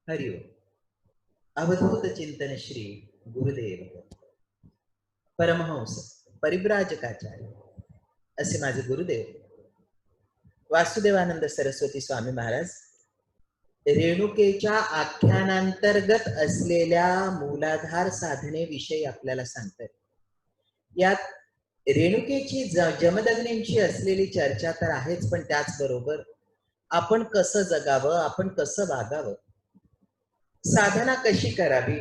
हरिओम. अवधूत चिंतन श्री गुरुदेव परमहंस परिव्राजकाचार्य असे माझे गुरुदेव वासुदेवानंद सरस्वती स्वामी महाराज रेणुकेच्या आख्यानांतर्गत असलेल्या मूलाधार साधनेविषयी आपल्याला सांगतात. यात रेणुकेची जमदग्नींची असलेली चर्चा तर आहेच, पण त्याचबरोबर आपण कसं जगावं, आपण कसं वागावं, साधना कशी करावी,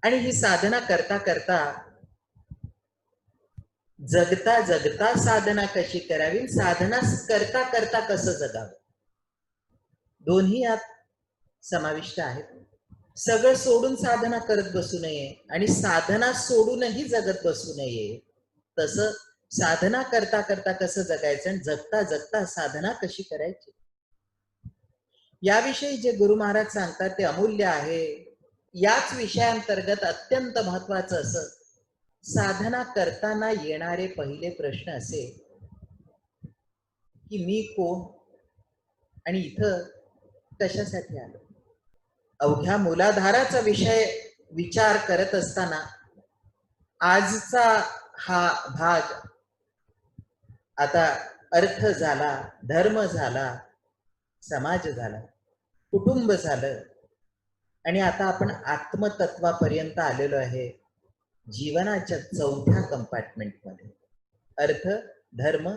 आणि ही साधना करता करता जगता जगता साधना कशी करावी, साधना करता करता कसं जगावं, दोन्ही यात समाविष्ट आहेत. सगळं सोडून साधना करत बसू नये आणि साधना सोडूनही जगत बसू नये. तसं साधना करता करता कसं जगायचं आणि जगता जगता साधना कशी करायची, याविषयी जे गुरु महाराज सांगतात ते अमूल्य आहे. याच विषयांतर्गत अत्यंत महत्वाचं असं साधना करताना येणारे पहिले प्रश्न असे की मी कोण आणि इथं कशासाठी आलो. अवघ्या मूलाधाराचा विषय विचार करत असताना आजचा हा भाग आता अर्थ झाला, धर्म झाला, समाज झाला, कुटुंब झालं, आणि आता आपण आत्मतत्वापर्यंत आलेलो आहे. जीवनाच्या चौथ्या कंपार्टमेंटमध्ये अर्थ, धर्म,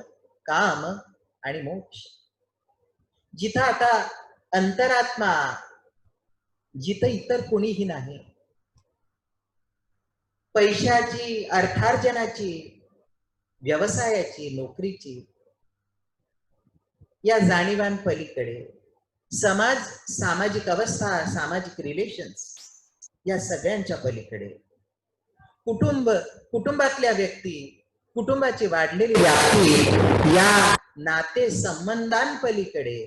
काम आणि मोक्ष. जिथं आता अंतरात्मा, जिथं इतर कोणीही नाही, पैशाची, अर्थार्जनाची, व्यवसायाची, नोकरीची या जाणीवांपलीकडे समाज, सामाजिक अवस्था, सामाजिक रिलेशन्स या सगळ्यांच्या पलीकडे कुटुंब, कुटुंबातल्या व्यक्ती, कुटुंबाची वाढलेली व्याप्ती या नाते संबंधांपलीकडे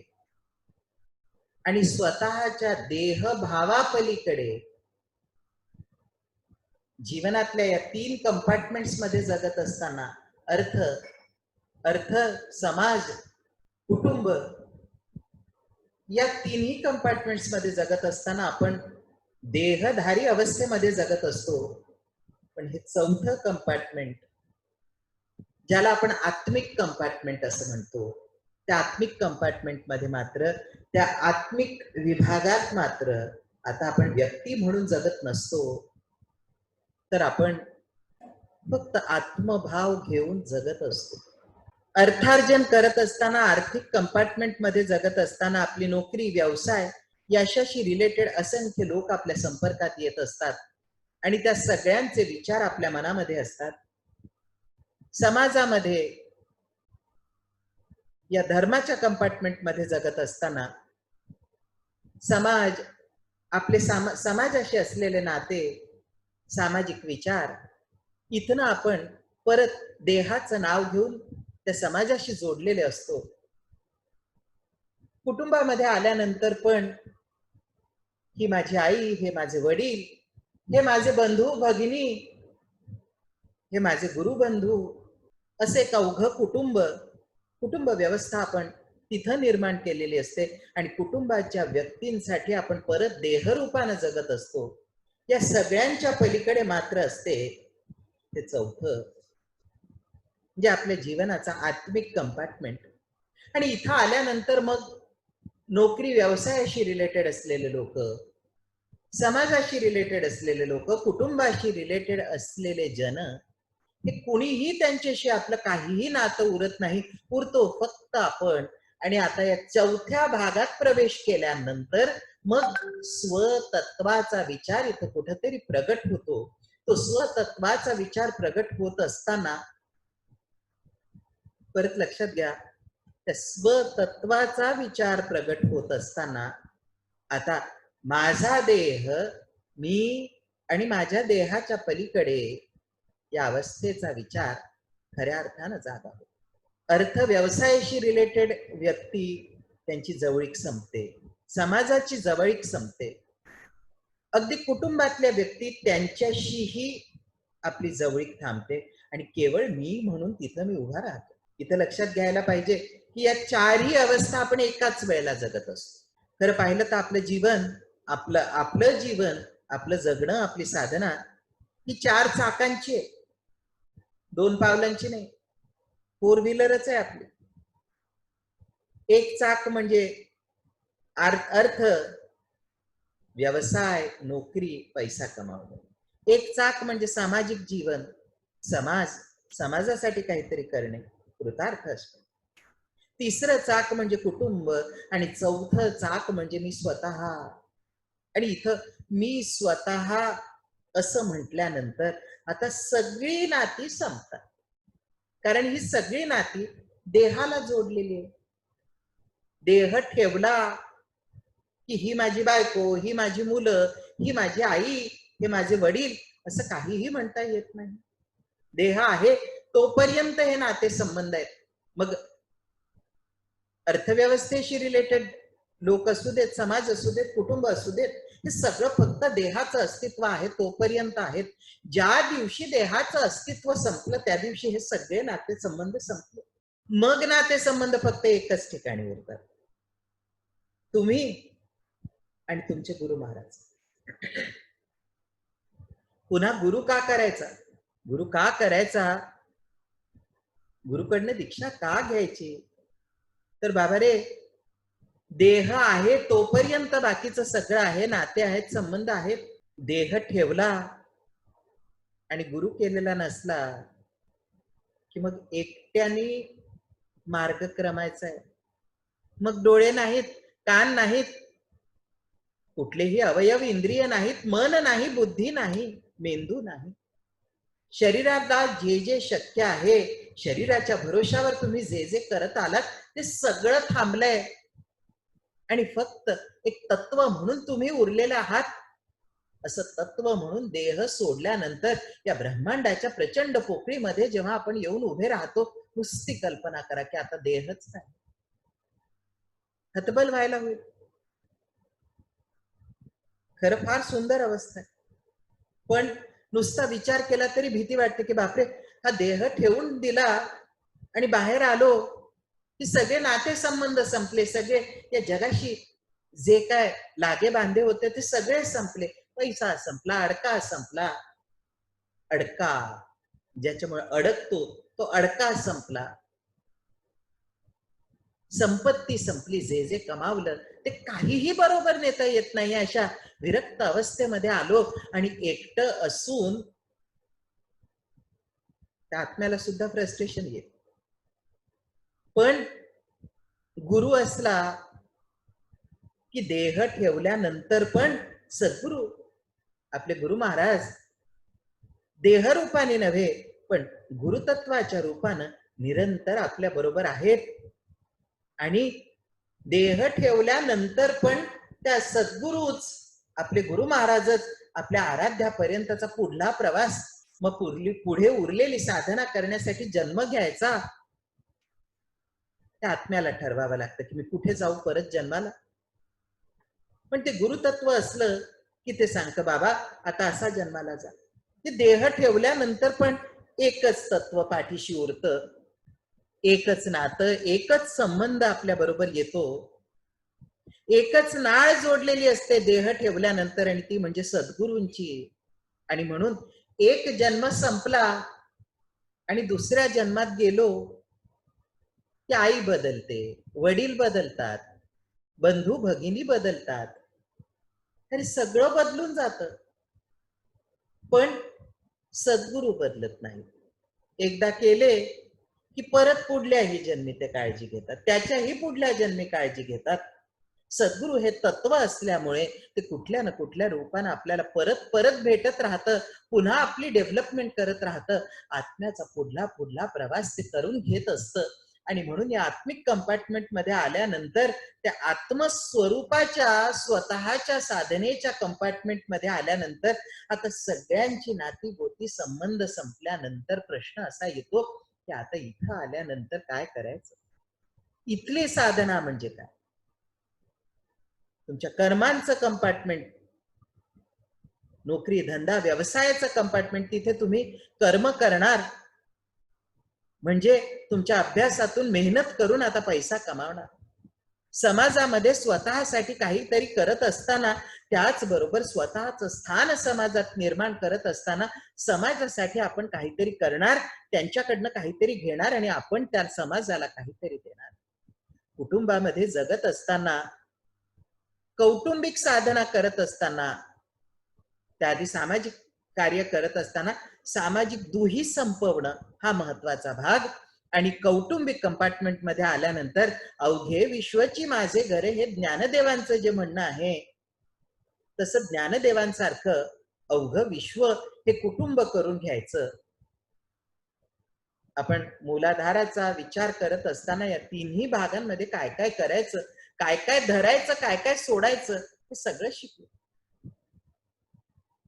आणि स्वतःच्या देहभावापलीकडे जीवनातल्या या तीन कंपार्टमेंट्स मध्ये जगत असताना अर्थ, अर्थ, समाज, कुटुंब या तिन्ही कंपार्टमेंट्स मध्ये जगत असताना आपण देहधारी अवस्थेमध्ये जगत असतो. पण हे चौथं कंपार्टमेंट, ज्याला आपण आत्मिक कंपार्टमेंट असं म्हणतो, त्या आत्मिक कंपार्टमेंट मध्ये मात्र, त्या आत्मिक विभागात मात्र आता आपण व्यक्ती म्हणून जगत नसतो, तर आपण फक्त आत्मभाव घेऊन जगत असतो. अर्थार्जन करत असताना, आर्थिक कंपार्टमेंट मध्ये जगत असताना आपली नोकरी, व्यवसाय याच्याशी रिलेटेड असंख्य लोक आपल्या संपर्कात येत असतात आणि त्या सगळ्यांचे विचार आपल्या मनामध्ये असतात. समाजामध्ये या धर्माच्या कंपार्टमेंट मध्ये जगत असताना समाज, आपले समाजाशी असलेले नाते, सामाजिक विचार, इथनं आपण परत देहाचं नाव घेऊन त्या समाजाशी जोडलेले असतो. कुटुंबामध्ये आल्यानंतर पण ही माझी आई, हे माझे वडील, हे माझे बंधू भगिनी, हे माझे गुरुबंधू, असे एक अवघं कुटुंब, कुटुंब व्यवस्था आपण तिथं निर्माण केलेली असते आणि कुटुंबाच्या व्यक्तींसाठी आपण परत देहरूपानं जगत असतो. या सगळ्यांच्या पलीकडे मात्र असते ते चौथं, जे आपल्या जीवनाचा आत्मिक कंपार्टमेंट. आणि इथं आल्यानंतर मग नोकरी, व्यवसायाशी रिलेटेड असलेले लोक, समाजाशी रिलेटेड असलेले लोक, कुटुंबाशी रिलेटेड असलेले जन, हे कोणीही त्यांच्याशी आपलं काहीही नातं उरत नाही, उरतो फक्त आपण. आणि आता या चौथ्या भागात प्रवेश केल्यानंतर मग स्वतत्वाचा विचार इथं कुठेतरी प्रगट होतो. तो स्वतत्वाचा विचार प्रगट होत असताना परत लक्षात घ्या, त्या स्वतत्वाचा विचार प्रगट होत असताना आता माझा देह, मी आणि माझ्या देहाच्या पलीकडे या अवस्थेचा विचार खऱ्या अर्थानं जागा होतो. अर्थ, व्यवसायाशी रिलेटेड व्यक्ती, त्यांची जवळीक संपते, समाजाची जवळीक संपते, अगदी कुटुंबातल्या व्यक्ती त्यांच्याशीही आपली जवळीक थांबते आणि केवळ मी म्हणून तिथं मी उभा राहतो. इथं लक्षात घ्यायला पाहिजे की या चारही अवस्था आपण एकाच वेळेला जगत असतो. खरं पाहिलं तर आपलं जीवन, आपलं जीवन, आपलं जगणं, आपली साधना ही 4 चाकांची आहे, 2 पावलांची नाही. 4 व्हीलरच आहे आपली. एक चाक म्हणजे अर्थ, व्यवसाय, नोकरी, पैसा कमावणं. एक चाक म्हणजे सामाजिक जीवन, समाजासाठी काहीतरी करणे, कृतार्थ असणे. तिसरं चाक म्हणजे कुटुंब आणि चौथं चाक म्हणजे मी स्वतः. आणि इथं मी स्वतः असं म्हटल्यानंतर आता सगळी नाती संपतात, कारण ही सगळी नाती देहाला जोडलेली आहे. देह ठेवला की ही माझी बायको, ही माझी मुलं, ही माझी आई, हे माझे वडील, असं काहीही म्हणता येत नाही. देह आहे तोपर्यंत हे नाते संबंध आहेत. मग अर्थव्यवस्थेशी रिलेटेड लोक असू देत, समाज असू देत, कुटुंब असू देत, हे सगळं फक्त देहाचं अस्तित्व आहे तोपर्यंत आहेत. ज्या दिवशी देहाचं अस्तित्व संपलं त्या दिवशी हे सगळे नातेसंबंध संपले. मग नातेसंबंध फक्त एकच ठिकाणी उरतात, तुम्ही आणि तुमचे गुरु महाराज. पुन्हा गुरु का करायचा? गुरु का करायचा? गुरुकडनं दीक्षा का घ्यायची? तर बाबा रे, देह आहे तोपर्यंत बाकीचं सगळं आहे, नाते आहेत, संबंध आहेत. देह ठेवला आणि गुरु केलेला नसला की मग एकट्याने मार्ग क्रमायचा आहे. मग डोळे नाहीत, कान नाहीत, कुठलेही अवयव इंद्रिय नाहीत, मन नाही, बुद्धी नाही, मेंदू नाही. शरीराला जे जे शक्य आहे, शरीराच्या भरोशावर तुम्ही जे जे करत आलात ते सगळं थांबलंय आणि फक्त एक तत्व म्हणून तुम्ही उरलेले आहात. असं तत्व म्हणून देह सोडल्यानंतर या ब्रह्मांडाच्या प्रचंड पोकळीमध्ये जेव्हा आपण येऊन उभे राहतो, नुसती कल्पना करा की आता देहच नाही. हतबल व्हायला होईल. खरं फार सुंदर अवस्था आहे, पण नुसता विचार केला तरी भीती वाटते की बापरे, हा देह ठेवून दिला आणि बाहेर आलो की सगळे नाते संबंध संपले, सगळे या जगाशी जे काय लागे बांधे होते ते सगळे संपले. पैसा संपला, अडका संपला, अडका ज्याच्यामुळे अडकतो तो अडका संपला, संपत्ती संपली, जे जे कमावलं ते काहीही बरोबर नेता येत नाही. अशा विरक्त अवस्थेमध्ये आलो आणि एकटं असून त्या आत्म्याला सुद्धा फ्रस्ट्रेशन येत. पण गुरु असला की देह ठेवल्यानंतर पण सद्गुरु, आपले गुरु महाराज देह रूपाने नव्हे पण गुरुतत्वाच्या रूपानं निरंतर आपल्या बरोबर आहेत. आणि देह ठेवल्यानंतर पण त्या सद्गुरूच, आपले गुरु महाराजच आपल्या आराध्यापर्यंतचा पुढला प्रवास, मग पुढे उरलेली साधना करण्यासाठी जन्म घ्यायचा, त्या आत्म्याला ठरवावं लागतं की मी कुठे जाऊ परत जन्माला. पण ते गुरुतत्व असलं की ते सांगतं बाबा आता असा जन्माला जा. ते देह ठेवल्यानंतर पण एकच तत्व पाठीशी उरतं, एकच नातं, एकच संबंध आपल्या बरोबर येतो, एकच नाळ जोडलेली असते देह ठेवल्यानंतर आणि ती म्हणजे सद्गुरूंची. आणि म्हणून एक जन्म संपला आणि दुसऱ्या जन्मात गेलो की आई बदलते, वडील बदलतात, बंधू भगिनी बदलतात, तरी सगळं बदलून जातं. पण सद्गुरू बदलत नाही. एकदा केले की परत पुढल्याही जन्मी ते काळजी घेतात, त्याच्याही पुढल्या जन्मी काळजी घेतात. सद्गुरू हे तत्व असल्यामुळे ते कुठल्या ना कुठल्या रूपाने आपल्याला परत परत भेटत राहतं, पुन्हा आपली डेव्हलपमेंट करत राहतं. आत्म्याचा पुढला पुढला प्रवास ते करून घेत असतं. आणि म्हणून या आत्मिक कंपार्टमेंट मध्ये आल्यानंतर त्या आत्मस्वरूपाच्या स्वतःच्या साधनेच्या कंपार्टमेंट मध्ये आल्यानंतर आता सगळ्यांची नाती गोती संबंध संपल्यानंतर प्रश्न असा येतो की आता इथं आल्यानंतर काय करायचं? इथली साधना म्हणजे काय? तुमच्या कर्मांचं कंपार्टमेंट, नोकरी धंदा व्यवसायाचं कंपार्टमेंट, तिथे तुम्ही कर्म करणार म्हणजे तुमच्या अभ्यासातून मेहनत करून आता पैसा कमावणार. समाजामध्ये स्वतःसाठी काहीतरी करत असताना, त्याचबरोबर स्वतःचं स्थान समाजात निर्माण करत असताना समाजासाठी आपण काहीतरी करणार, त्यांच्याकडनं काहीतरी घेणार आणि आपण त्या समाजाला काहीतरी देणार. कुटुंबामध्ये जगत असताना, कौटुंबिक साधना करत असताना, त्याआधी सामाजिक कार्य करत असताना सामाजिक दुही संपवणं हा महत्वाचा भाग. आणि कौटुंबिक कंपार्टमेंट मध्ये आल्यानंतर अवघे विश्वची माझे घरे हे ज्ञानदेवांचं जे म्हणणं आहे, तसं ज्ञानदेवांसारखं अवघं विश्व हे कुटुंब करून घ्यायचं. आपण मूलाधाराचा विचार करत असताना या तिन्ही भागांमध्ये काय काय करायचं, काय काय धरायचं, काय काय सोडायचं, हे सगळं शिकू.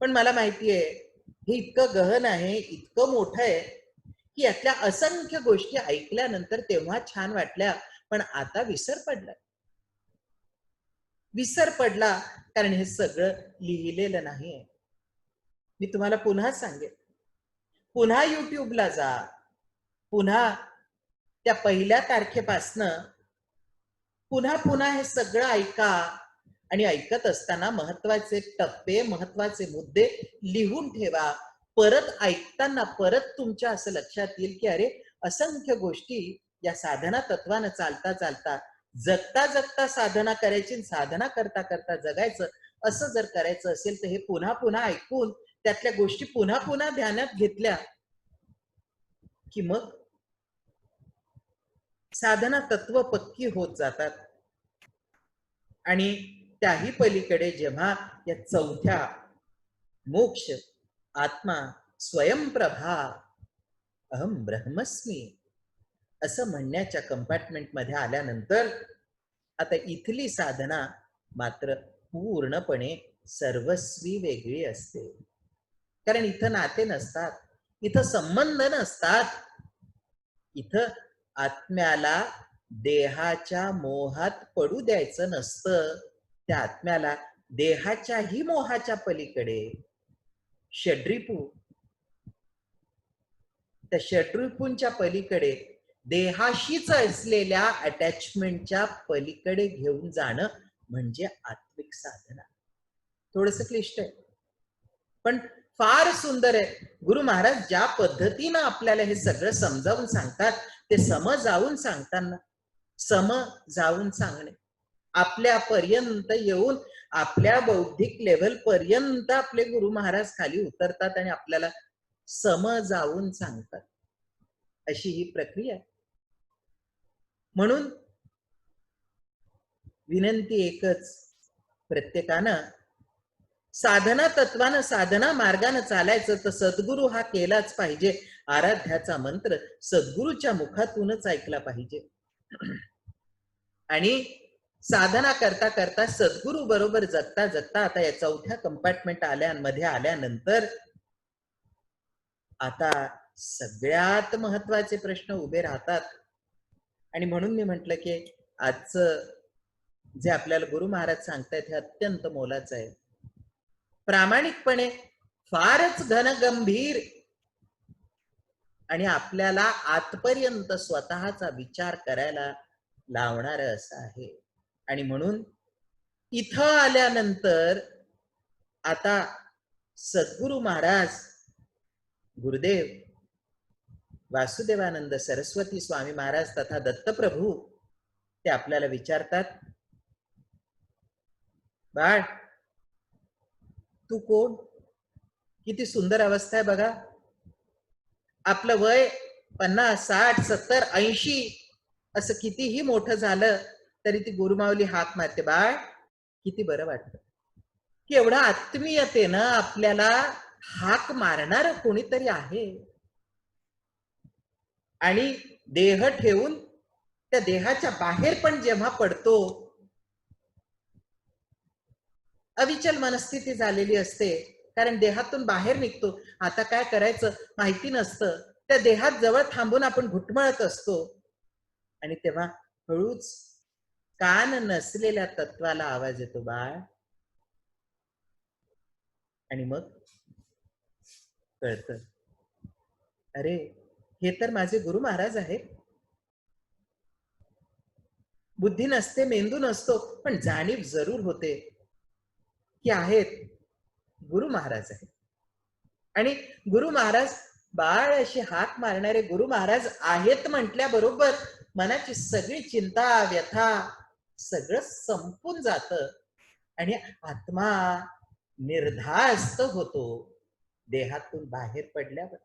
पण मला माहितीये हे इतकं गहन आहे, इतकं मोठं आहे की यातल्या असंख्य गोष्टी ऐकल्यानंतर तेव्हा छान वाटल्या, पण आता विसर पडला. विसर पडला कारण हे सगळं लिहिलेलं नाहीये. मी तुम्हाला पुन्हा सांगेन, पुन्हा युट्यूबला जा, पुन्हा त्या पहिल्या तारखेपासनं पुन्हा पुन्हा हे सगळं ऐका आणि ऐकत असताना महत्वाचे टप्पे, महत्वाचे मुद्दे लिहून ठेवा. परत ऐकताना परत तुमच्या असं लक्षात येईल की अरे असंख्य गोष्टी या साधना तत्वानं चालता चालता, जगता जगता साधना करायची, साधना करता करता जगायचं, असं जर करायचं असेल तर हे पुन्हा पुन्हा ऐकून त्यातल्या गोष्टी पुन्हा पुन्हा ध्यानात घेतल्या की मग साधना तत्व पक्की होत जातात. आणि त्याही पलीकडे जेव्हा या चौथ्या मोक्ष, आत्मा, स्वयंप्रभा, अहम ब्रह्मस्मी असं म्हणण्याच्या कंपार्टमेंट मध्ये आल्यानंतर आता इथली साधना मात्र पूर्णपणे सर्वस्वी वेगळी असते. कारण इथं नाते नसतात, इथं संबंध नसतात, इथं आत्म्याला देहाच्या मोहात पडू द्यायचं नसतं. त्या आत्म्याला देहाच्याही मोहाच्या पलीकडे षड्रिपू, त्या षड्रिपूंच्या पलीकडे देहाशीच असलेल्या अटॅचमेंटच्या पलीकडे घेऊन जाणं म्हणजे आत्मिक साधना. थोडंसं क्लिष्ट आहे पण फार सुंदर आहे. गुरु महाराज ज्या पद्धतीनं आपल्याला हे सगळं समजावून सांगतात, ते समजावून सांगताना समजावून सांगणे, आपल्यापर्यंत येऊन आपल्या बौद्धिक लेव्हल पर्यंत आपले गुरु महाराज खाली उतरतात आणि आपल्याला समजावून सांगतात, अशी ही प्रक्रिया. म्हणून विनंती एकच, प्रत्येकानं साधना तत्वानं, साधना मार्गाने चालायचं तर सद्गुरु हा केलाच पाहिजे. आराध्याचा मंत्र सद्गुरूच्या मुखातूनच ऐकला पाहिजे. आणि साधना करता करता सद्गुरु बरोबर जगता जगता आता या चौथ्या कंपार्टमेंट मध्ये आल्यानंतर आता सगळ्यात महत्वाचे प्रश्न उभे राहतात. आणि म्हणून मी म्हटलं की आजचं जे आपल्याला गुरु महाराज सांगतायत हे अत्यंत मोलाचं आहे. प्रामाणिकपणे फारच घनगंभीर आणि आपल्याला आतपर्यंत स्वतःचा विचार करायला लावणार असं आहे. आणि म्हणून इथं आल्यानंतर आता सद्गुरु महाराज, गुरुदेव वासुदेवानंद सरस्वती स्वामी महाराज तथा दत्तप्रभू ते आपल्याला विचारतात, बाळ तू कोण? किती सुंदर अवस्था आहे बघा. आपलं वय 50, 60, 70, 80 असं कितीही मोठं झालं तरी ती गुरुमाऊली हाक मारते, बाळ किती बरं वाटतं की एवढा आत्मीयतेनं आपल्याला हाक मारणार कोणीतरी आहे. आणि देह ठेवून त्या देहाच्या बाहेर पण जेव्हा पडतो, अविचल मनस्थिती झालेली असते. कारण देहातून बाहेर निघतो, आता काय करायचं माहिती नसतं, त्या देहात जवळ थांबून आपण घुटमळत असतो. आणि तेव्हा हळूच कान नसलेल्या तत्वाला आवाज येतो, बाळ. आणि मग कळतं, अरे हे तर माझे गुरु महाराज आहेत. बुद्धी नसते, मेंदू नसतो, पण जाणीव जरूर होते की आहेत गुरु महाराज आहेत. आणि गुरु महाराज बाळ अशी हाक मारणारे गुरु महाराज आहेत म्हटल्याबरोबर मनाची सगळी चिंता व्यथा सगळं संपून जातं आणि आत्मा निर्धास्त होतो देहातून बाहेर पडल्यावर.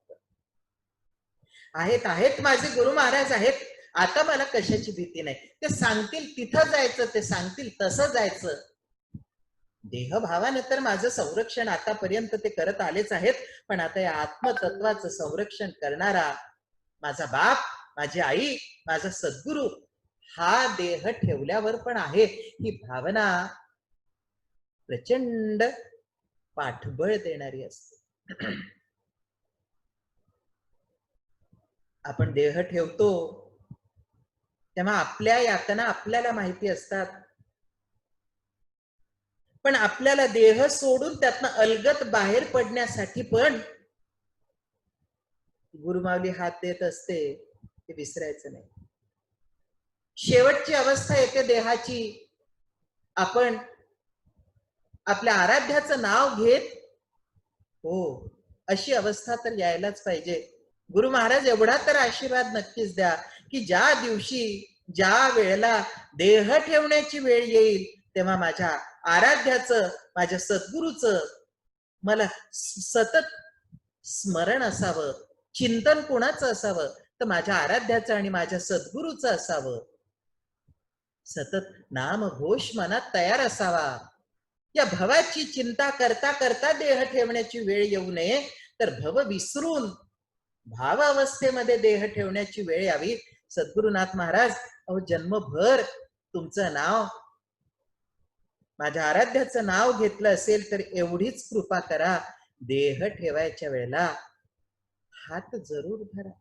आहेत आहेत माझे गुरु महाराज आहेत, आता मला कशाची भीती नाही. ते सांगतील तिथं जायचं, ते सांगतील तसं जायचं. देहभावानं तर माझं संरक्षण आतापर्यंत ते करत आलेच आहेत, पण आता या आत्मतत्वाचं संरक्षण करणारा माझा बाप, माझी आई, माझा सद्गुरु हा देह ठेवल्यावर पण आहे, ही भावना प्रचंड पाठबळ देणारी असते. आपण देह ठेवतो तेव्हा आपल्या यातना आपल्याला माहिती असतात, पण आपल्याला देह सोडून त्यातनं अलगत बाहेर पडण्यासाठी पण गुरुमाऊली हात देत असते, हे विसरायचं नाही. शेवटची अवस्था येते देहाची, आपण आपल्या आराध्याचं नाव घेत हो अशी अवस्था तर यायलाच पाहिजे. गुरु महाराज एवढा तर आशीर्वाद नक्कीच द्या की ज्या दिवशी ज्या वेळेला देह ठेवण्याची वेळ येईल तेव्हा माझ्या आराध्याचं, माझ्या सद्गुरूचं मला सतत स्मरण असावं, चिंतन कोणाचं असावं तर माझ्या आराध्याचं आणि माझ्या सद्गुरूचं असावं. सतत नाम घोष मनात तयार असावा. या भवाची चिंता करता करता देह ठेवण्याची वेळ येऊ नये, तर भव विसरून भाव अवस्थेमध्ये देह ठेवण्याची वेळ यावी. सद्गुरुनाथ महाराज अहो जन्मभर तुमचं नाव, माझ्या आराध्याचं नाव घेतलं असेल तर एवढीच कृपा करा, देह ठेवायच्या वेळेला हात जरूर धरा,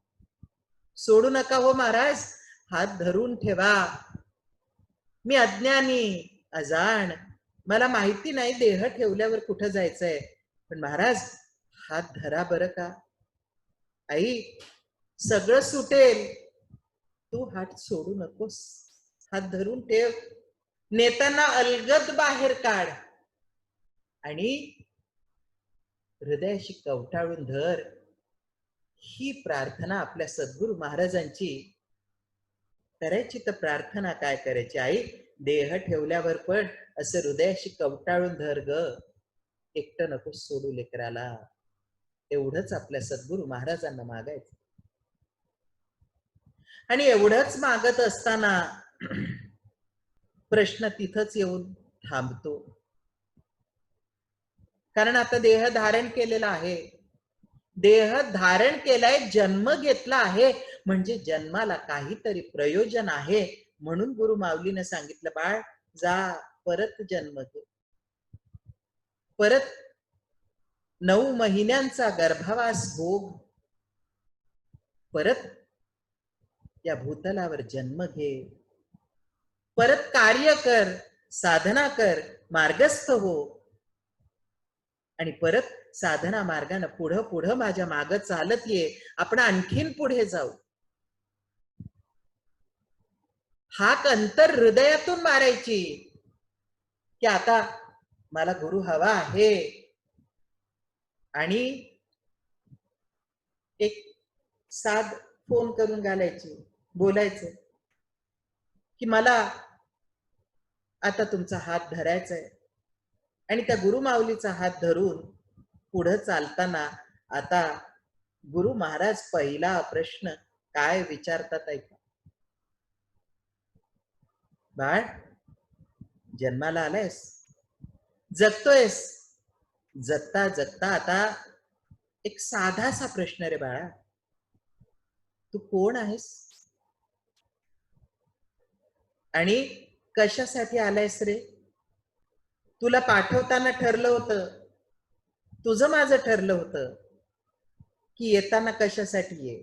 सोडू नका हो महाराज, हात धरून ठेवा. मी अज्ञानी अजाण, मला माहिती नाही देह ठेवल्यावर कुठं जायचंय, पण महाराज हात धरा बरं का. आई सगळं सुटेल, तू हात सोडू नकोस, हात धरून ठेव. नेताना अलगद बाहेर काढ आणि हृदयाशी कवटाळून धर. ही प्रार्थना आपल्या सद्गुरु महाराजांची करायची. तर प्रार्थना काय करायची आई, देह ठेवल्यावर पण असं हृदयाशी कवटाळून धर ग, एकटं नको सोडू लेकराला. एवढंच आपल्या सद्गुरु महाराजांना मागायचं. आणि एवढंच मागत असताना प्रश्न तिथंच येऊन थांबतो, कारण आता देह धारण केलेला आहे, देह धारण केलाय, जन्म घेतला आहे, म्हणजे जन्माला काहीतरी प्रयोजन आहे. म्हणून गुरु माऊलीने सांगितलं, बाळ जा परत जन्म घे, परत 9 महिन्यांचा गर्भवास भोग, परत या भूतलावर जन्म घे, परत कार्य कर, साधना कर, मार्गस्थ हो, आणि परत साधना मार्गाने पुढं पुढं माझ्या माग चालत ये, आपण आणखीन पुढे जाऊ. हाक अंतर हृदयातून मारायची की आता मला गुरु हवा आहे, आणि एक साध फोन करून घालायची, बोलायचं की मला आता तुमचा हात धरायचा आहे. आणि त्या गुरु माऊलीचा हात धरून पुढे चालताना आता गुरु महाराज पहिला प्रश्न काय विचारतात ऐका. बाळ जन्माला आलायस, जगतोयस, जगता जगता आता एक साधासा प्रश्न रे बाळा, तू कोण आहेस आणि कशासाठी आलायस रे. तुला पाठवताना ठरलं होतं, तुझं माझं ठरलं होतं की येताना कशासाठी ये.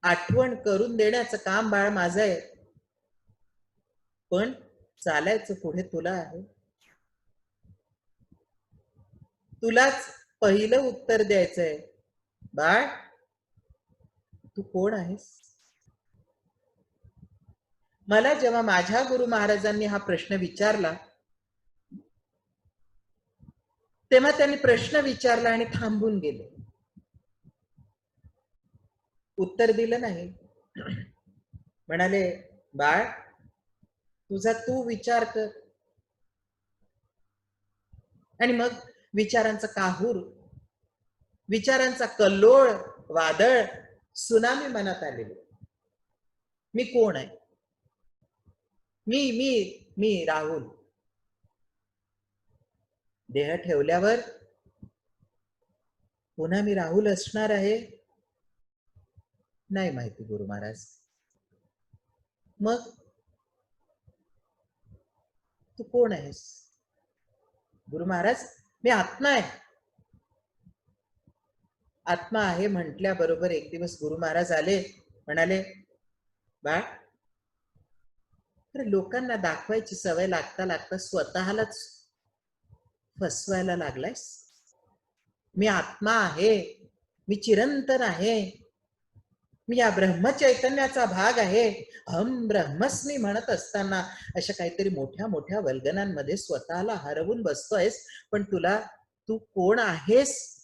आठवण करून देण्याचं काम बाळ माझं आहे, पण चालायचं पुढे तुला आहे. तुलाच पहिलं उत्तर द्यायचंय, बाळ तू कोण आहेस. मला जेव्हा माझ्या गुरु महाराजांनी हा प्रश्न विचारला, तेव्हा त्यांनी प्रश्न विचारला आणि थांबून गेले, उत्तर दिलं नाही. म्हणाले, बाळ, तुझा तू विचार कर. आणि मग विचारांचा काहूर, विचारांचा कल्लोळ, वादळ, सुनामी मनात आलेली. मी कोण आहे? मी मी मी राहुल. देह ठेवल्यावर पुन्हा मी राहुल असणार आहे? नाही माहिती गुरु महाराज. मग तू कोण आहेस? गुरु महाराज, मी आत्मा आहे. आत्मा आहे म्हटल्याबरोबर एक दिवस गुरु महाराज आले, म्हणाले, बाळ, लोकांना दाखवायची सवय लागता लागता स्वतःलाच फसवायला लागलायस. मी आत्मा आहे, मी चिरंतन आहे, मी या ब्रह्मचैतन्याचा भाग आहे, अहम ब्रह्मस्मी म्हणत असताना अशा काहीतरी मोठ्या मोठ्या वल्गनांमध्ये स्वतःला हरवून बसतोयस. पण तुला तू कोण आहेस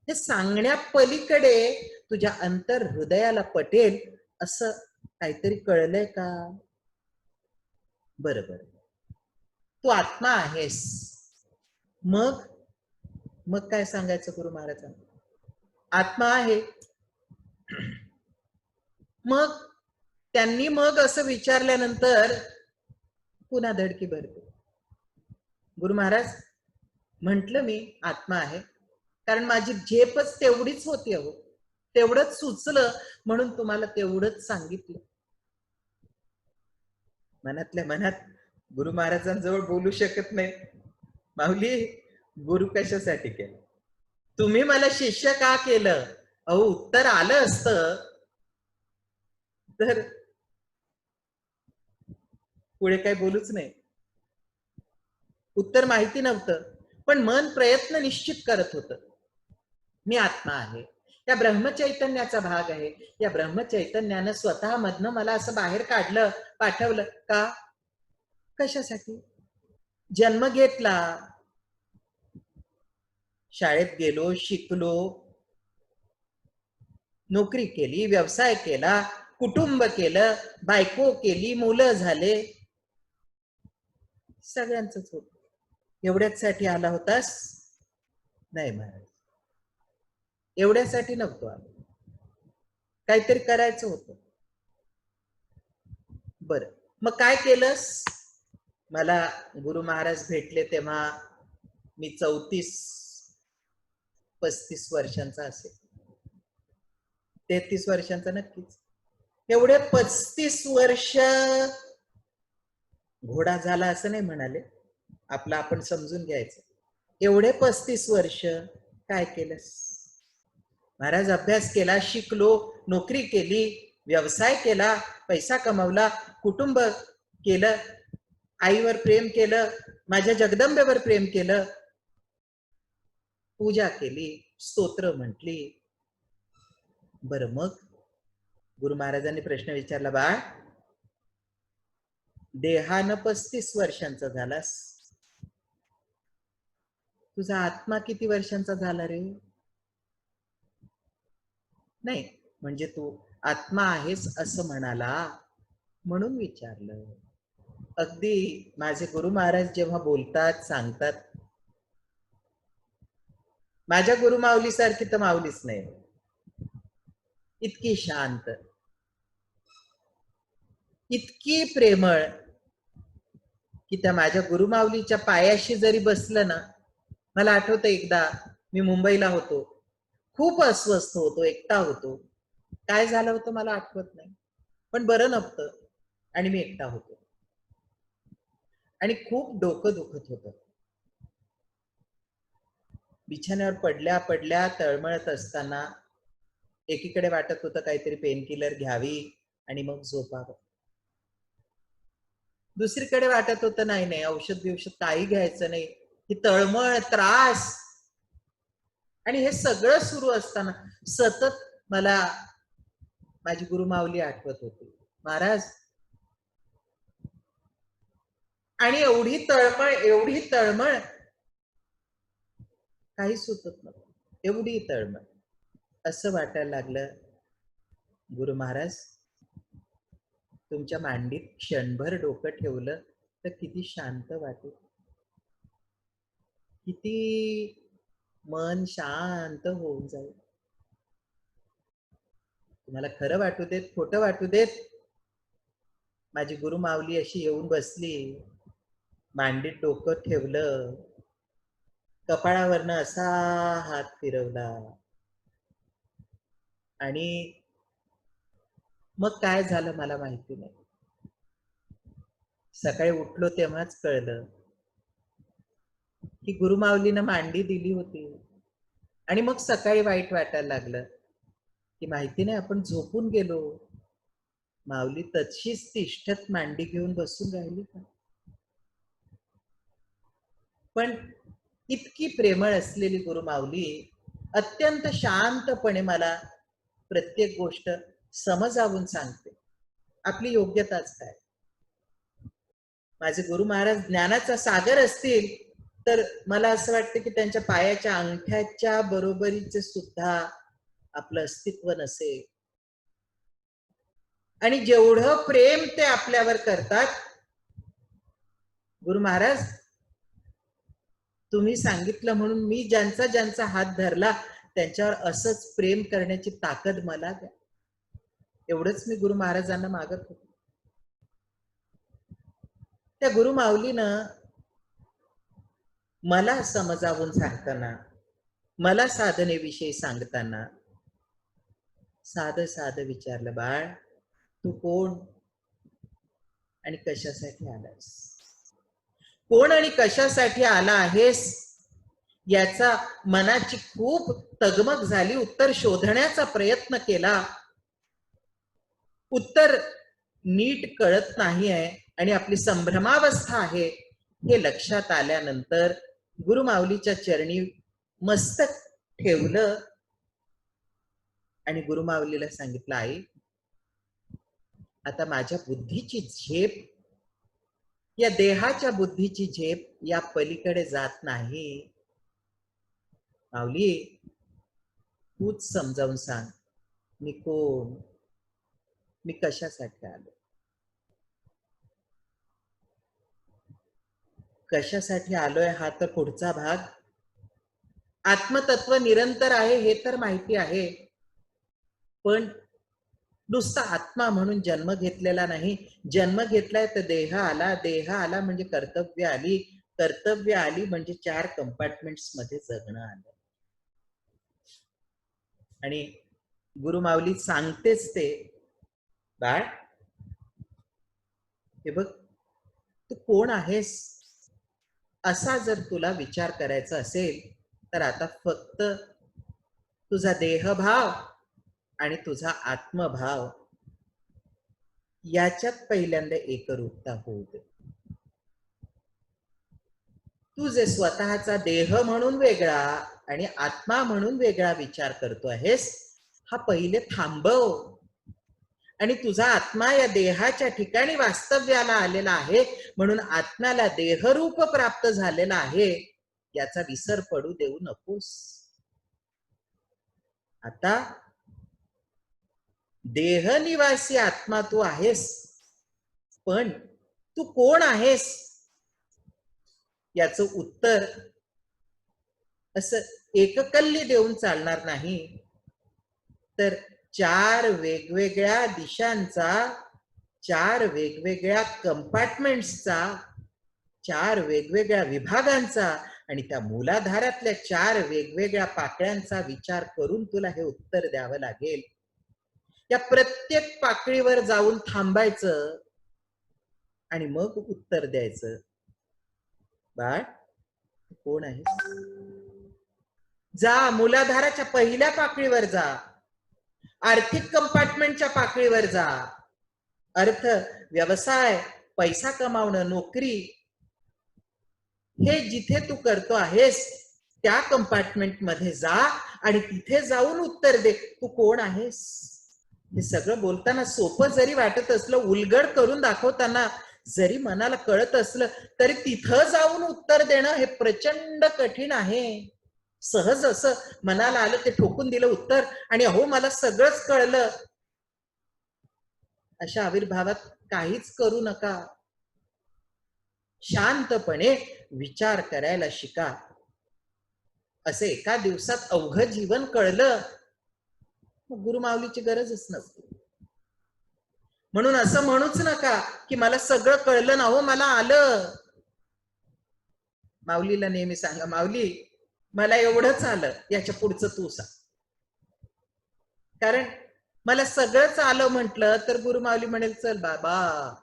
हे सांगण्या पलीकडे तुझ्या अंतर हृदयाला पटेल असं काहीतरी कळलंय का? बरोबर, तू आत्मा आहेस. मग मग काय सांगायचं गुरु महाराजांना? आत्मा आहे. मग त्यांनी मग असं विचारल्यानंतर पुन्हा धडकी भरते. गुरु महाराज, म्हटलं मी आत्मा आहे कारण माझी झेपच तेवढीच होती. अहो, तेवढंच सुचलं म्हणून तुम्हाला तेवढंच सांगितलं. मनातल्या मनात गुरु महाराजांजवळ बोलू शकत नाही. माऊली, गुरु कशासाठी केलं? तुम्ही मला शिष्य का केलं? अहो, उत्तर आलं असतं तर पुढे काही बोलूच नाही. उत्तर माहिती नव्हतं, पण मन प्रयत्न निश्चित करत होतं. मी आत्मा आहे, या ब्रह्मचैतन्याचा भाग आहे. या ब्रह्मचैतन्यानं स्वतः मधनं मला असं बाहेर काढलं, पाठवलं का? कशासाठी? जन्म घेतला, शाळेत गेलो, शिकलो, नोकरी केली, व्यवसाय केला, कुटुंब केलं, बायको केली, मुलं झाले, सगळ्यांचंच होत. एवढ्यासाठी आला होतास? नाही महाराज, एवढ्यासाठी नव्हतो आलो, काहीतरी करायचं होतं. बरं, मग काय केलंस? मला गुरु महाराज भेटले तेव्हा मी 34-35 वर्षांचा असेल, 33 वर्षांचा नक्कीच. एवढे 35 वर्ष घोडा झाला असं नाही म्हणाले, आपलं आपण समजून घ्यायचं. एवढे 35 वर्ष काय केलंस? महाराज, अभ्यास केला, शिकलो, नोकरी केली, व्यवसाय केला, पैसा कमवला, कुटुंब केलं, आईवर प्रेम केलं, माझ्या जगदंबेवर प्रेम केलं, पूजा केली, स्तोत्र म्हटली. बरं, मग गुरु महाराजांनी प्रश्न विचारला, बाळ, देहानं 35 वर्षांचा झालास, तुझा आत्मा किती वर्षांचा झाला रे? नाही, म्हणजे तू आत्मा आहेस असं म्हणाला म्हणून विचारलं. अगदी माझे गुरु महाराज जेव्हा बोलतात, सांगतात, माझ्या गुरु माऊली सारखी तर माऊलीच नाही. इतकी शांत, इतकी प्रेमळ की त्या माझ्या गुरु माऊलीच्या पायाशी जरी बसलं ना, मला आठवतं एकदा मी मुंबईला होतो, खूप अस्वस्थ होतो, एकटा होतो. काय झालं होतं मला आठवत नाही, पण बरं नव्हतं आणि मी एकटा होतो आणि खूप डोकं दुखत होतं. बिछाण्यावर पडल्या पडल्या तळमळत असताना एकीकडे वाटत होतं काहीतरी पेन किलर घ्यावी आणि मग झोपावं. दुसरीकडे वाटत होतं नाही नाही, औषध बिवषध काही घ्यायचं नाही, ही तळमळ, त्रास. आणि हे सगळं सुरू असताना सतत मला माझी गुरु माऊली आठवत होती. महाराज, आणि एवढी तळमळ काही सुचत नव्हतं, एवढी तळमळ. असं वाटायला लागलं, गुरु महाराज तुमच्या मांडीत क्षणभर डोकं ठेवलं तर किती शांत वाटेल, किती मन शांत होऊन जाईल. तुम्हाला खरं वाटू देत, खोटं वाटू देत, माझी गुरु माऊली अशी येऊन बसली, मांडीत डोकं ठेवलं, कपाळावरनं असा हात फिरवला, आणि मग काय झालं मला माहिती नाही. सकाळी उठलो तेव्हाच कळलं की गुरु माऊलीनं मांडी दिली होती. आणि मग सकाळी वाईट वाटायला लागलं की माहिती नाही आपण झोपून गेलो, माऊली तशीच तिष्ठत मांडी घेऊन बसून राहिली का. पण इतकी प्रेमळ असलेली गुरु माऊली अत्यंत शांतपणे मला प्रत्येक गोष्ट समजावून सांगते. आपली योग्यताच काय. माझे गुरु महाराज ज्ञानाचा सागर असतील तर मला असं वाटतं की त्यांच्या पायाच्या अंगठ्याच्या बरोबरीचे सुद्धा आपलं अस्तित्व नसेल. आणि जेवढं प्रेम ते आपल्यावर करतात, गुरु महाराज तुम्ही सांगितलं म्हणून मी ज्यांचा ज्यांचा हात धरला त्यांच्यावर असंच प्रेम करण्याची ताकद मला द्या, एवढंच मी गुरु महाराजांना मागत होतो. त्या गुरु माऊलीनं मला समजावून सांगताना, मला साधनेविषयी सांगताना साधं साधं विचारलं, बाळ तू कोण आणि कशासाठी आलास, कोण आणि कशासाठी आला आहेस याचा मनाची खूप तगमग झाली. उत्तर शोधण्याचा प्रयत्न केला, उत्तर नीट कळत नाही आहे आणि आपली संभ्रमावस्था आहे हे लक्षात आल्यानंतर गुरु माऊलीच्या चरणी मस्तक ठेवलं आणि गुरु माऊलीला सांगितलं, आई आता माझ्या बुद्धीची झेप, या देहाच्या बुद्धीची झेप या पलीकडे जात नाही. माऊली तूच समजावून सांग, मी कोण, मी कशासाठी आलो. कशासाठी आलोय हा तर पुढचा भाग. आत्मतत्व निरंतर आहे हे तर माहिती आहे, पण नुसता आत्मा म्हणून जन्म घेतलेला नाही. जन्म घेतलाय तर देह आला, देह आला म्हणजे कर्तव्य आली, कर्तव्य आली म्हणजे 4 कंपार्टमेंट्स मध्ये जगणं आलं. आणि गुरु माऊली सांगतेच ते, बाळ हे बघ तू कोण आहेस असा जर तुला विचार करायचा असेल तर आता फक्त तुझा देहभाव आणि तुझा आत्मभाव याच्यात पहिल्यांदा एकरूपता होऊ दे. तू जे स्वतःचा देह म्हणून वेगळा आणि आत्मा म्हणून वेगळा विचार करतो आहेस, हा पहिले थांबव. आणि तुझा आत्मा या देहाच्या ठिकाणी वास्तव्याला आलेला आहे म्हणून आत्म्याला देहरूप प्राप्त झालेला आहे याचा विसर पडू देऊ नकोस. आता देहनिवासी आत्मा तू आहेस, पण तू कोण आहेस याचं उत्तर असं एककल्ली देऊन चालणार नाही, तर 4 वेगवेगळ्या दिशांचा, 4 वेगवेगळ्या कंपार्टमेंट्सचा, 4 वेगवेगळ्या विभागांचा आणि त्या मूलाधारातल्या 4 वेगवेगळ्या पाकळ्यांचा विचार करून तुला हे उत्तर द्यावं लागेल. या प्रत्येक पाकळीवर जाऊन थांबायचं आणि मग उत्तर द्यायचं. बाळ कोण आहे, जा मूलाधाराच्या पहिल्या पाकळीवर जा, आर्थिक कंपार्टमेंटच्या पाकळीवर जा. अर्थ, व्यवसाय, पैसा कमावणं, नोकरी हे जिथे तू करतो आहेस त्या कंपार्टमेंट मध्ये जा आणि तिथे जाऊन उत्तर दे, तू कोण आहेस. हे सगळं बोलताना सोपं जरी वाटत असलं, उलगड करून दाखवताना जरी मनाला कळत असलं, तरी तिथं जाऊन उत्तर देणं हे प्रचंड कठीण आहे. सहज असं मनाला आलं ते ठोकून दिलं उत्तर आणि अहो मला सगळंच कळलं, अशा आविर्भावात काहीच करू नका. शांतपणे विचार करायला शिका. असे एका दिवसात अवघं जीवन कळलं, गुरुमाऊलीची गरजच नसते. म्हणून असं म्हणूच नका की मला सगळं कळलं ना हो, मला आलं. माऊलीला नेहमी सांगा, माऊली मला एवढंच आलं, याच्या पुढचं तू सांग. कारण मला सगळंच आलं म्हटलं तर गुरुमाऊली म्हणेल चल बाबा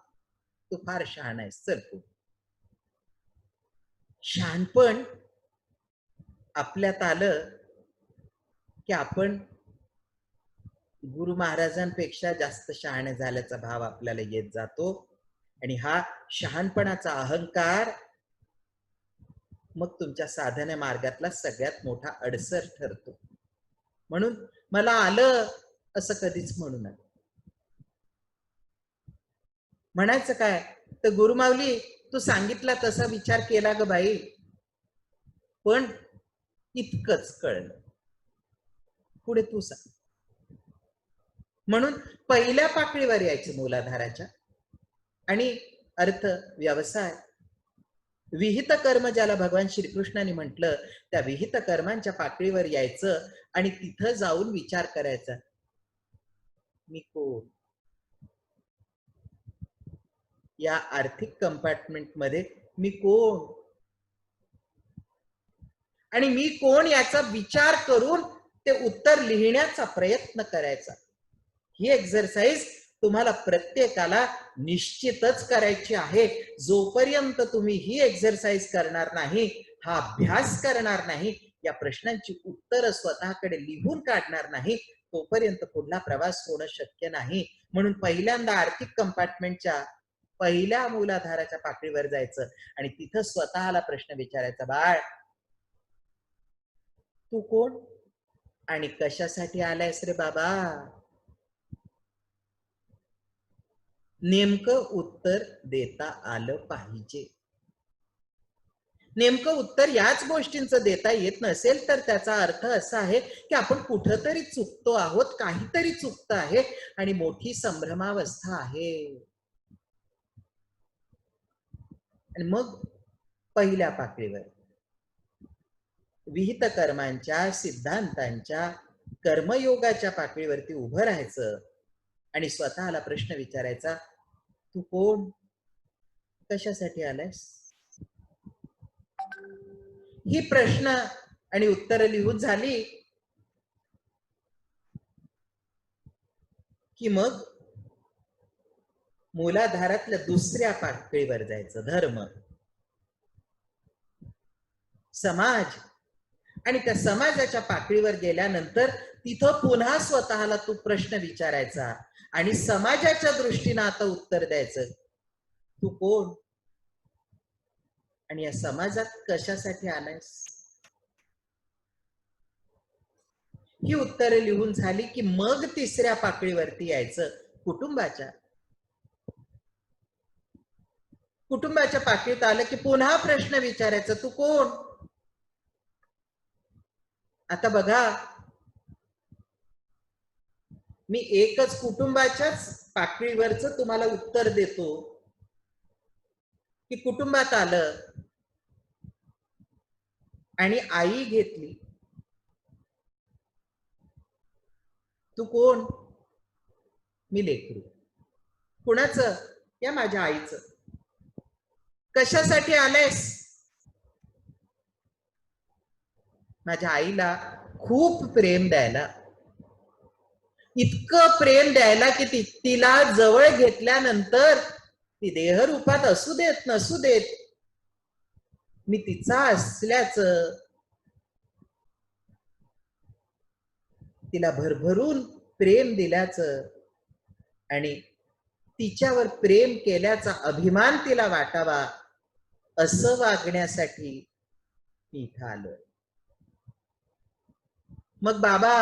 तू फार शहाणा आहेस, चल तू. शहाणपण आपल्यात आलं की आपण गुरु महाराजांपेक्षा जास्त शहाणे झाल्याचा भाव आपल्याला येत जातो. आणि हा शहाणपणाचा अहंकार मग तुमच्या साधना मार्गातला सगळ्यात मोठा अडसर ठरतो. म्हणून मला आलं असं कधीच म्हणू नका. म्हणायचं काय तर गुरुमाऊली तू सांगितला तसा विचार केला ग बाई, पण इतकंच कळलं, पुढे तू सांग. म्हणून पहिल्या पाकळीवर यायचं मूलाधाराच्या. आणि अर्थ व्यवसाय विहित कर्म ज्याला भगवान श्रीकृष्णाने म्हटलं, त्या विहित कर्मांच्या पातळीवर यायचं आणि तिथं जाऊन विचार करायचा, मी कोण? या आर्थिक कंपार्टमेंट मध्ये मी कोण आणि मी कोण याचा विचार करून ते उत्तर लिहिण्याचा प्रयत्न करायचा. ही एक्सरसाइज तुम्हाला प्रत्येकाला निश्चितच करायची आहे. जोपर्यंत तुम्ही ही एक्सरसाइज करणार नाही, हा अभ्यास करणार नाही, या प्रश्नांची उत्तर स्वतःकडे लिहून काढणार नाही, तोपर्यंत पुढला प्रवास होणं शक्य नाही. म्हणून पहिल्यांदा आर्थिक कंपार्टमेंटच्या पहिल्या मूलाधाराच्या पातळीवर जायचं आणि तिथं स्वतःला प्रश्न विचारायचा, बाळ तू कोण आणि कशासाठी आलायस रे बाबा? नेमकं उत्तर देता आलं पाहिजे. नेमकं उत्तर याच गोष्टींचं देता येत नसेल तर त्याचा अर्थ असा आहे की आपण कुठंतरी चुकतो आहोत, काहीतरी चुकतं आहे आणि मोठी संभ्रमावस्था आहे. आणि मग पहिल्या पातळीवर विहित कर्मांच्या सिद्धांतांच्या कर्मयोगाच्या पातळीवरती उभं राहायचं आणि स्वतःला प्रश्न विचारायचा, तू कोण? कशासाठी आलायस? ही प्रश्न आणि उत्तर लिहून झाली की मग मूलाधारातल्या दुसऱ्या पातळीवर जायचं, धर्म समाज. आणि त्या समाजाच्या पातळीवर गेल्यानंतर तिथं पुन्हा स्वतःला तू प्रश्न विचारायचा आणि समाजाच्या दृष्टीनं आता उत्तर द्यायचं, तू कोण आणि या समाजात कशासाठी आलायस? ही उत्तरे लिहून झाली की मग तिसऱ्या पातळीवरती यायचं, कुटुंबाच्या. कुटुंबाच्या पातळीत आलं की पुन्हा प्रश्न विचारायचा, तू कोण? आता बघा, मी एकच कुटुंबाच्याच पातळीवरच तुम्हाला उत्तर देतो की कुटुंबात आलं आणि आई घेतली, तू कोण? मी लेकरू. कुणाचं? या माझ्या आईचं. कशासाठी आलेस? माझ्या आईला खूप प्रेम द्यायला, इतकं प्रेम द्यायला की तिला जवळ घेतल्यानंतर ती देहरूपात असू देत नसू देत, मी तिचा असल्याचं तिला भरभरून प्रेम दिल्याचं आणि तिच्यावर प्रेम केल्याचा अभिमान तिला वाटावा असं वागण्यासाठी मी इथं आलोय. मग बाबा,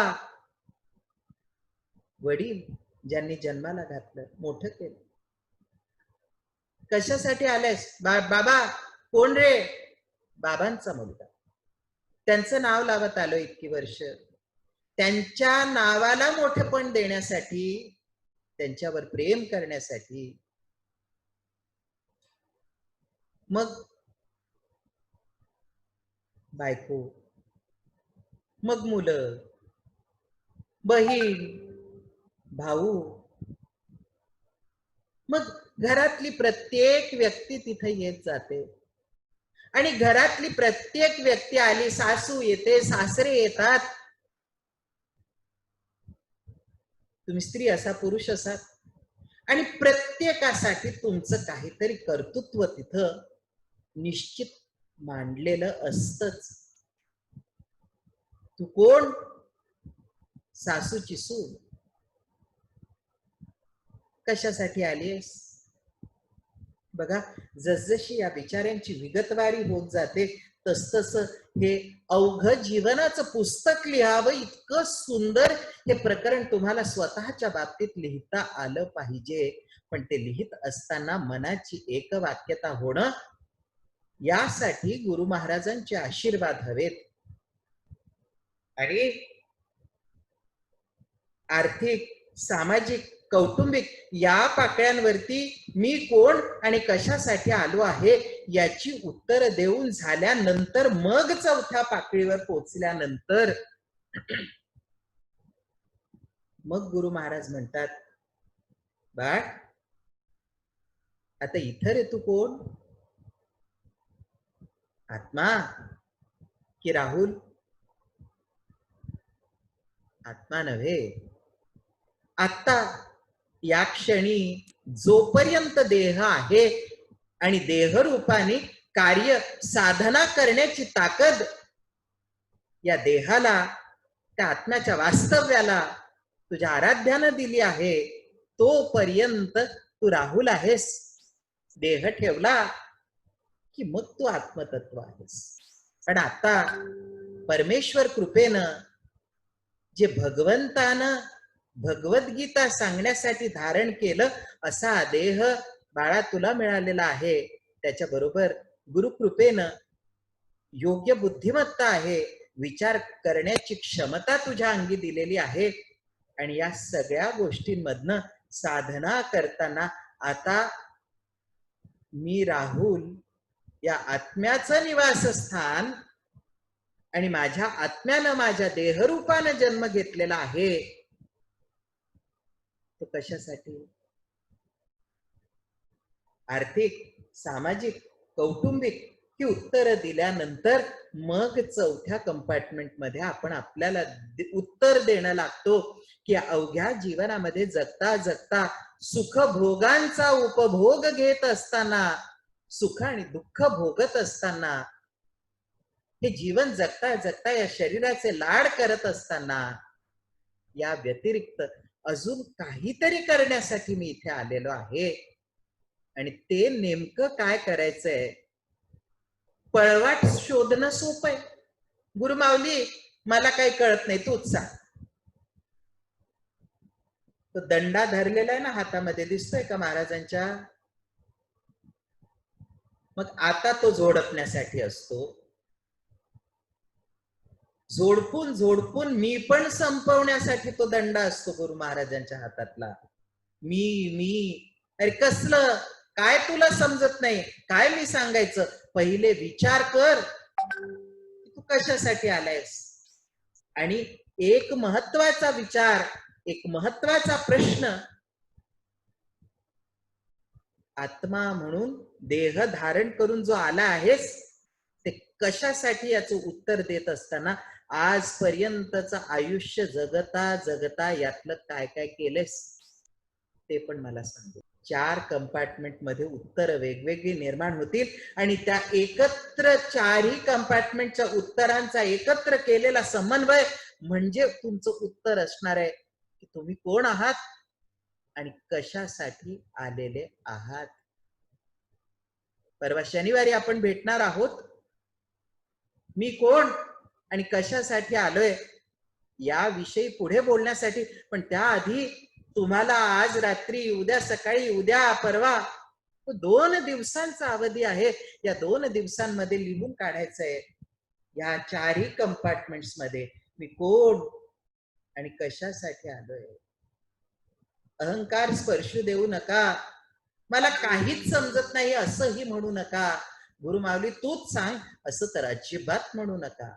वडील ज्यांनी जन्माला घातलं, मोठं केलं. कशासाठी आलेस? बाबा कोण रे? बाबांचा मुलगा. त्यांचं नाव लावत आलो इतकी वर्ष. त्यांच्या नावाला मोठेपण देण्यासाठी, त्यांच्यावर प्रेम करण्यासाठी. मग बायको, मग मुलं, बहीण, भाऊ, मग घरातली प्रत्येक व्यक्ती तिथे येत जाते. आणि घरातली प्रत्येक व्यक्ती आली, सासू येते, सासरे येतात. तुम्ही स्त्री असा, पुरुष असा, आणि प्रत्येकासाठी तुमचं काहीतरी कर्तृत्व तिथं निश्चित मांडलेलं असतच. तू कोण? सासूची सून. कशासाठी आलीस? बघा, जसजशी या विचारांची विगतवारी होत जाते तसतस हे अवघ जीवनाचं पुस्तक लिहावं इतकं सुंदर हे प्रकरण तुम्हाला स्वतःच्या बाबतीत लिहिता आलं पाहिजे. पण ते लिहित असताना मनाची एकवाक्यता होणं, यासाठी गुरु महाराजांचे आशीर्वाद हवेत. आणि आर्थिक, सामाजिक, कौटुंबिक या पाकळ्यांवरती मी कोण आणि कशासाठी आलो आहे याची उत्तर देऊन झाल्यानंतर मग चौथ्या पाकळीवर पोहोचल्यानंतर मग गुरु महाराज म्हणतात, बाळ आता इथं रे तू कोण? आत्मा की राहुल? आत्मा नव्हे. आता या क्षणी जोपर्यंत देह आहे आणि देहरूपाने कार्य साधना करण्याची ताकद या देहाला, त्या आत्म्याच्या वास्तव्याला तुझ्या आराध्यानं दिली आहे, तोपर्यंत तू राहुल आहेस. देह ठेवला की मग तू आत्मतत्व आहेस. पण आता परमेश्वर कृपेनं जे भगवंतानं भगवद्गीता सांगण्यासाठी धारण केलं असा देह बाळा तुला मिळालेला आहे. त्याच्याबरोबर गुरुकृपेनं योग्य बुद्धिमत्ता आहे, विचार करण्याची क्षमता तुझ्या अंगी दिलेली आहे. आणि या सगळ्या गोष्टींमधनं साधना करताना आता मी राहुल या आत्म्याचं निवासस्थान आणि माझ्या आत्म्यानं माझ्या देहरूपानं जन्म घेतलेला आहे. तो कशासाठी? आर्थिक, सामाजिक, कौटुंबिक ही उत्तरं दिल्यानंतर मग चौथ्या कंपार्टमेंट मध्ये आपण आपल्याला उत्तर देणं लागतो की अवघ्या जीवनामध्ये जगता जगता सुख भोगांचा उपभोग घेत असताना, सुख आणि दुःख भोगत असताना, हे जीवन जगता जगता या शरीराचे लाड करत असताना, या व्यतिरिक्त अजून काहीतरी करण्यासाठी मी इथे आलेलो आहे. आणि ते नेमकं काय करायचंय? पळवाट शोधणं सोपं आहे. गुरुमाऊली मला काही कळत नाही, तूच सांग. तो दंडा धरलेला आहे ना हातामध्ये, दिसतोय का महाराजांच्या? मग आता तो झोडपण्यासाठी असतो. झोडपून झोडपून मी पण संपवण्यासाठी तो दंडा असतो गुरु महाराजांच्या हातातला. मी अरे कसलं काय तुला समजत नाही? काय मी सांगायचं? पहिले विचार कर, तू कशासाठी आलायस. आणि एक महत्वाचा विचार, एक महत्वाचा प्रश्न, आत्मा म्हणून देह धारण करून जो आला आहेस ते कशासाठी, याचं उत्तर देत असताना आजपर्यंतचं आयुष्य जगता जगता यातलं काय काय केलंस ते पण मला सांगू. 4 कंपार्टमेंट मध्ये उत्तर वेगवेगळी निर्माण होतील आणि त्या एकत्र 4ही कंपार्टमेंटच्या उत्तरांचा एकत्र केलेला समन्वय म्हणजे तुमचं उत्तर असणार आहे की तुम्ही कोण आहात आणि कशासाठी आलेले आहात. परवा शनिवारी आपण भेटणार आहोत. मी कोण आणि कशासाठी आलोय याविषयी पुढे बोलण्यासाठी. पण त्याआधी तुम्हाला आज रात्री, उद्या सकाळी, उद्या परवा 2 दिवसांचा अवधी आहे. या 2 दिवसांमध्ये लिहून काढायचं आहे. या 4ही कंपार्टमेंट्स मध्ये मी कोण आणि कशासाठी आलोय. अहंकार स्पर्शू देऊ नका. मला काहीच समजत नाही असंही म्हणू नका. गुरु माऊली तूच सांग असं तर अजिबात म्हणू नका.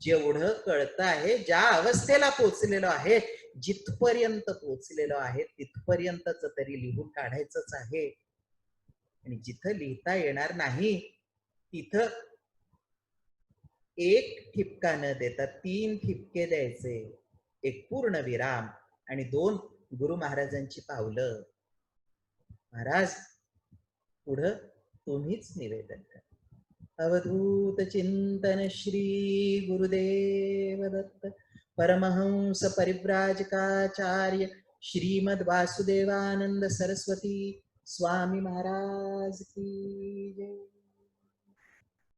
जेवढं कळतं आहे, ज्या अवस्थेला पोचलेलो आहे, जिथपर्यंत पोचलेलो आहे तिथपर्यंतच तरी लिहून काढायचंच आहे. आणि जिथं लिहिता येणार नाही तिथं एक ठिपका न देता 3 ठिपके द्यायचे. एक पूर्ण विराम आणि 2 गुरु महाराजांची पावलं. महाराज पुढं तुम्हीच निवेदन करा. अवधूत चिंतन श्री गुरुदेव दत्त परमहंस परिव्राजकाचार्य श्रीमद वासुदेवानंद सरस्वती स्वामी महाराज की जय.